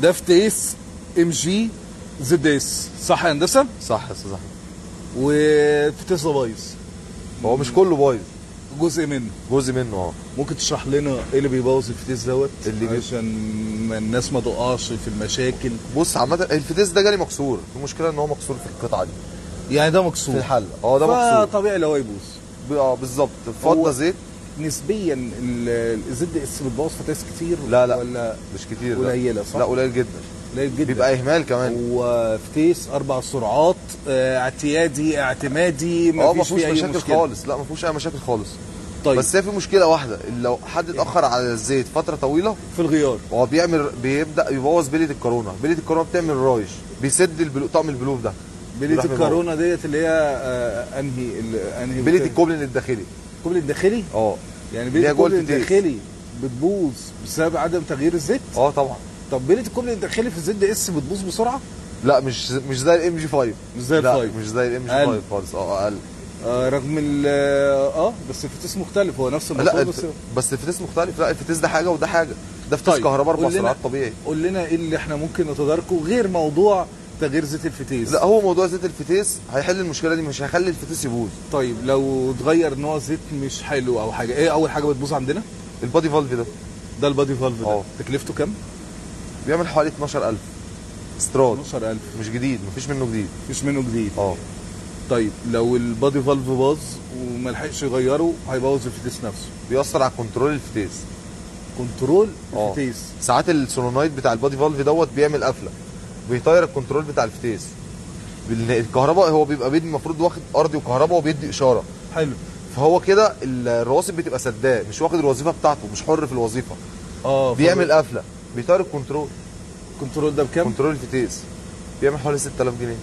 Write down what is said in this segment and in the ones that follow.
ده فتيس ام جي زد اس، صح يا هندسه؟ صح يا استاذ احمد. والفتيس ده بايظ. هو مش كله بايظ، جزء منه. جزء منه. ممكن تشرح لنا ايه اللي بيبوظ الفتيس دوت اللي عشان ما الناس ما تقعش في المشاكل؟ بص عامه الفتيس ده جالي مكسور، المشكله ان هو مكسور في القطعه دي، يعني ده مكسور في الحل. ده مكسور طبيعي لو يبوظ. بالظبط. فضه زيت. نسبيا الزد اس بتبوظ فتيس كتير؟ لا ولا مش كتير. قليله؟ صح، لا قليل جدا. قليل جدا، بيبقى اهمال كمان. وفتيس 4 سرعات، اعتيادي اعتمادي، ما مفيش فيهوش فيه اي مشاكل مشكله خالص. لا ما فيهوش اي مشاكل خالص. طيب بس هي في مشكله واحده، لو حد اتاخر على الزيت فتره طويله في الغيار هو بيبدا يبوظ بليه الكورونا. بليه الكورونا بتعمل رايش، بيسد طقم البلوف ده. بليه الكورونا ديت اللي هي انهي بليه الكوبلين الداخلي. الكوبلين الداخلي؟ يعني بليه الكوبلين الداخلي بتبوظ بسبب عدم تغيير الزيت؟ طبعا. طب بليه الكوبلين الداخلي في الزد اس بتبوظ بسرعه؟ لا مش زي الام جي 5. مش زي الفايف؟ مش زي الام جي 5 خالص. اقل. رغم بس الفتيس مختلف، هو نفس الموتور. لا بس الفتيس مختلف. لا الفتيس ده حاجه وده حاجه. ده فتيس طيب. كهرباء 4 سرعات طبيعي. قول لنا ايه اللي احنا ممكن نتداركه غير موضوع تغيير زيت الفتيس؟ لا هو موضوع زيت الفتيس هيحل المشكله دي، مش هيخلي الفتيس يبوظ. طيب لو اتغير نوع زيت مش حلو او حاجه، ايه اول حاجه بتبوظ عندنا؟ البادي فالف ده. ده البادي فالف ده تكلفته كام؟ بيعمل حوالي 12000 استراد. 12000 مش جديد، مفيش منه جديد. مفيش منه جديد. طيب لو البادي فالف باظ وما لحقش يغيره هيبوظ الفتيس نفسه. بيأثر على كنترول الفتيس. كنترول الفتيس. ساعات السولونايد بتاع البادي فالف دوت بيعمل قفله، بيطير الكنترول بتاع الفتيس. الكهرباء هو بيبقى المفروض واخد ارضي وكهرباء وبيدي اشاره. حلو. فهو كده الرواسب بتبقى سداه، مش واخد الوظيفه بتاعته، مش حر في الوظيفه. بيعمل قفله، بيطير الكنترول. الكنترول ده بكام؟ كنترول الفتيس بيعمل حوالي 6000 جنيه.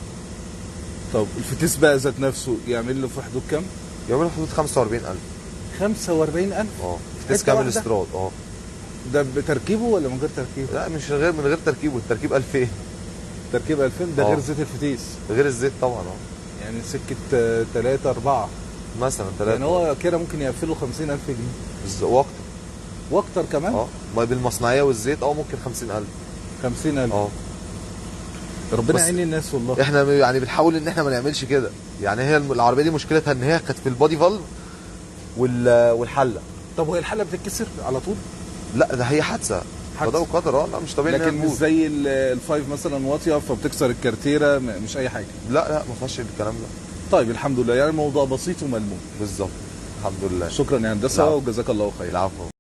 طب الفتيس بقى ذات نفسه يعمل له في حدود كام؟ يعمل له في حدود 45000. 45000؟ فتيس كامل استراد. ده بتركيبه ولا من غير تركيبه؟ لا مش من غير تركيبه. التركيب 2000. تركيب 2000 ده غير زيت الفتيس؟ غير الزيت طبعا. يعني سكه 3 4 مثلا 3. يعني هو كده ممكن يقفله 50000 جنيه واكتر. واكتر كمان؟ بالمصنعيه والزيت ممكن 50000. 50000. ربنا يعين الناس والله. احنا يعني بنحاول ان احنا ما نعملش كده. يعني هي العربيه دي مشكلتها ان هي كانت في البادي فالف والحله. طب وهي الحله بتتكسر على طول؟ لا ده هي حادثه. قضاء وقدر. لا مش طبيعي. لكن مش زي الفايف مثلا واطيه فبتكسر الكارتيره، مش اي حاجه؟ لا ما فيهاش الكلام ده. طيب الحمد لله، يعني الموضوع بسيط وملموم. بالظبط. الحمد لله. شكرا يا هندسه وجزاك الله خير. العفو.